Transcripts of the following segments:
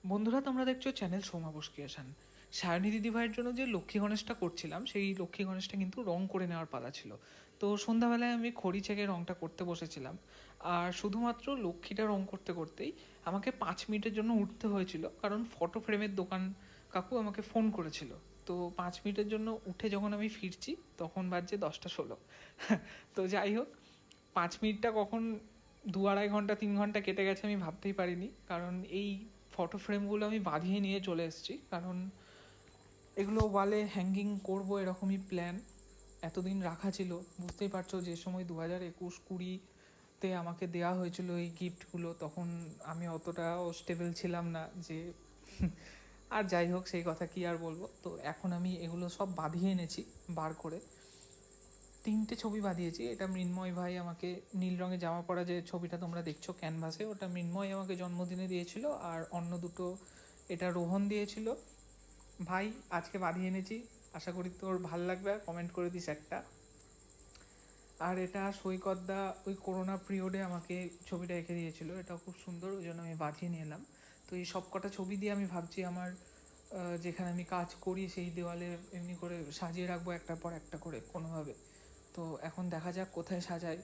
বন্ধুরা, তোমরা দেখছো চ্যানেল সোমা বস ক্রিয়েশন। সায়নী দিদিভাইয়ের জন্য যে লক্ষ্মী গণেশটা করছিলাম, সেই লক্ষ্মী গণেশটা কিন্তু রং করে নেওয়ার পালা ছিল। তো সন্ধ্যাবেলায় আমি খড়ি ছেঁকে রংটা করতে বসেছিলাম। আর শুধুমাত্র লক্ষ্মীটা রং করতে করতেই আমাকে 5 মিনিটের জন্য উঠতে হয়েছিল, কারণ ফটো ফ্রেমের দোকান কাকু আমাকে ফোন করেছিল। তো 5 মিনিটের জন্য উঠে যখন আমি ফিরছি, তখন বাজছে 10টা 16। তো যাই হোক, 5 মিনিটটা কখন 2-2.5 ঘন্টা 3 ঘন্টা কেটে গেছে আমি ভাবতেই পারিনি। কারণ এই ফটো ফ্রেমগুলো আমি বাঁধিয়ে নিয়ে চলে এসেছি, কারণ এগুলো ওয়ালে হ্যাঙ্গিং করবো এরকমই প্ল্যান। এতদিন রাখা ছিল, বুঝতেই পারছো যে সময় 2021-20 আমাকে দেওয়া হয়েছিল এই গিফটগুলো, তখন আমি অতটাও স্টেবল ছিলাম না যে আর যাই হোক, সেই কথা কি আর বলবো। তো এখন আমি এগুলো সব বাঁধিয়ে এনেছি বার করে। 3টে ছবি বাঁধিয়েছি। এটা মৃন্ময় ভাই আমাকে, নীল রঙের জামা পরা যে ছবিটা তোমরা দেখছো ক্যানভাসে, ওটা মৃন্ময় আমাকে জন্মদিনে দিয়েছিল। আর অন্য দুটো এটা রোহন দিয়েছিল। ভাই, আজকে বাঁধিয়ে এনেছি, আশা করি তোর ভাল লাগবে, কমেন্ট করে দিস একটা। আর এটা সৈকতদা ওই করোনা পিরিয়ডে আমাকে ছবিটা এঁকে দিয়েছিল, এটাও খুব সুন্দর, ওই জন্য আমি বাঁধিয়ে নিয়ে এলাম। তো এই সব কটা ছবি দিয়ে আমি ভাবছি আমার যেখানে আমি কাজ করি সেই দেওয়ালে এমনি করে সাজিয়ে রাখবো একটার পর একটা করে কোনোভাবে। তো এখন দেখা যাক কোথায় সাজাই।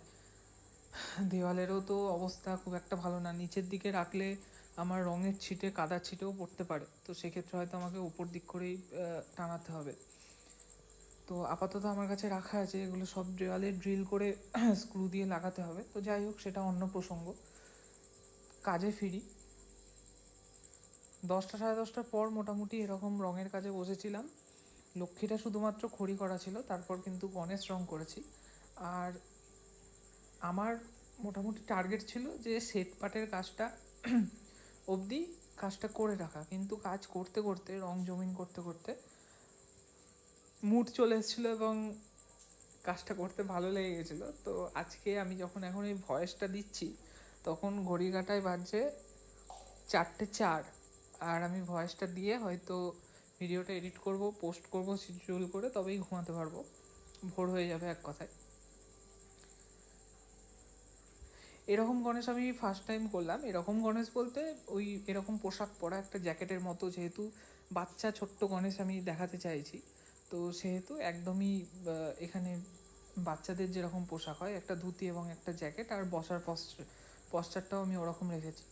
দেওয়ালেরও তো অবস্থা খুব একটা ভালো না, নিচের দিকে রাখলে আমার রঙের ছিটে কাদার ছিটেও পড়তে পারে, তো সেক্ষেত্রে হয়তো আমাকে উপর দিক করেই টানাতে হবে। তো আপাতত আমার কাছে রাখা আছে, এগুলো সব দেওয়ালে ড্রিল করে স্ক্রু দিয়ে লাগাতে হবে। তো যাই হোক, সেটা অন্য প্রসঙ্গ। কাজে ফিরি। 10টা 10:30টার পর মোটামুটি এরকম রঙের কাজে বসেছিলাম। লক্ষ্মীটা শুধুমাত্র খড়ি করা ছিল, তারপর কিন্তু গণেশ রং করেছি। আর আমার মোটামুটি টার্গেট ছিল যে সেট পাটের কাজটা অবধি কাজটা করে রাখা, কিন্তু কাজ করতে করতে, রং জমিন করতে করতে মুড চলে এসেছিলো এবং কাজটা করতে ভালো লেগে গেছিলো। তো আজকে আমি যখন এখন এই ভয়েসটা দিচ্ছি, তখন ঘড়ি কাঁটায় বাজছে 4টে 4। আর আমি ভয়েসটা দিয়ে হয়তো ভিডিওটা এডিট করব, পোস্ট করব শিডিউল করে, তবেই ঘুমাতে পারবো। ভোর হয়ে যাবে এক কথায়। এরকম গণেশ আমি ফার্স্ট টাইম করলাম। এরকম গণেশ বলতে ওই এরকম পোশাক পরা একটা জ্যাকেটের মতো, যেহেতু বাচ্চা ছোট্ট গণেশ আমি দেখাতে চাইছি, তো সেহেতু একদমই এখানে বাচ্চাদের যেরকম পোশাক হয়, একটা ধুতি এবং একটা জ্যাকেট, আর বসার পশ্চারটাও আমি ওরকম রেখেছি।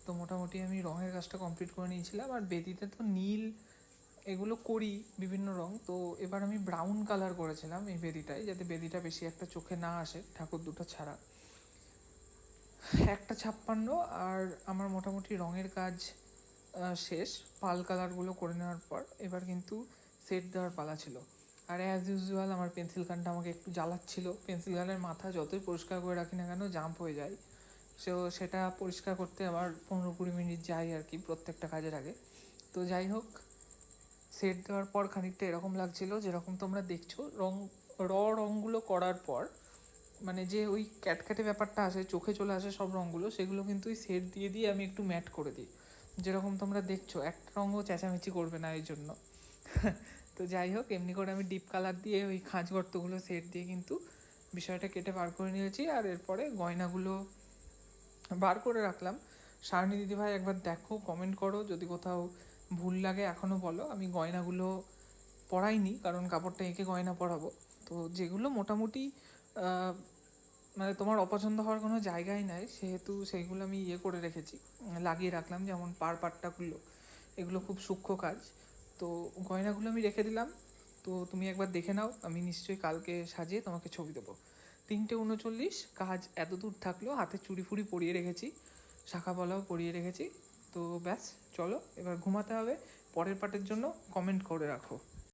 তো মোটামুটি আমি রঙের কাজটা কমপ্লিট করে নিয়েছিলাম। আর বেদিতে তো নীল এগুলো করি বিভিন্ন রং, তো এবার আমি ব্রাউন কালার করেছিলাম এই বেদিটায়, যাতে বেদিটা বেশি একটা চোখে না আসে ঠাকুর দুটো ছাড়া। 1:56। আর আমার মোটামুটি রঙের কাজ শেষ। পাল কালারগুলো করে নেওয়ার পর এবার কিন্তু সেট দেওয়ার পালা ছিল। আর অ্যাজ ইউজুয়াল আমার পেন্সিল গানটা আমাকে একটু জ্বালাচ্ছিল। পেন্সিল গানের মাথা যতই পরিষ্কার করে রাখি না কেন, জাম্প হয়ে যায়। সেটা পরিষ্কার করতে আমার 15-20 মিনিট যায় আর কি, প্রত্যেকটা কাজের আগে। তো যাই হোক, সেট দেওয়ার পর খানিকটা এরকম লাগছিল যেরকম তোমরা দেখছো। রঙগুলো করার পর মানে যে ওই ক্যাটক্যাটে ব্যাপারটা আসে, চোখে চলে আসে সব রঙগুলো, সেগুলো কিন্তু ওই সেট দিয়ে দিয়ে আমি একটু ম্যাট করে দিই। যেরকম তোমরা দেখছো, একটা রঙও চেঁচামেচি করবে না এই জন্য। তো যাই হোক, এমনি করে আমি ডিপ কালার দিয়ে ওই খাঁজ গর্তগুলো সেট দিয়ে কিন্তু বিষয়টা কেটে বার করে নিয়েছি। আর এরপরে গয়নাগুলো বার করে রাখলাম। সায়নী দিদিভাই একবার দেখো, কমেন্ট করো, যদি কোথাও ভুল লাগে এখনও বলো। আমি গয়নাগুলো পরাইনি, কারণ কাপড়টা এঁকে গয়না পরাবো। তো যেগুলো মোটামুটি মানে তোমার অপছন্দ হওয়ার কোনো জায়গায় নাই, সেহেতু সেইগুলো আমি করে রেখেছি, লাগিয়ে রাখলাম। যেমন পাটটাগুলো, এগুলো খুব সূক্ষ্ম কাজ। তো গয়নাগুলো আমি রেখে দিলাম। তো তুমি একবার দেখে নাও, আমি নিশ্চয়ই কালকে সাজিয়ে তোমাকে ছবি দেবো। 3:39, কাজ এত দূর থাকলো। হাতে চুড়ি ফুড়ি পরিয়ে রেখেছি, শাখা পলাও পরিয়ে রেখেছি। তো ব্যাস, চলো এবার ঘুমাতে হবে। পরের পার্টের জন্য কমেন্ট করে রাখো।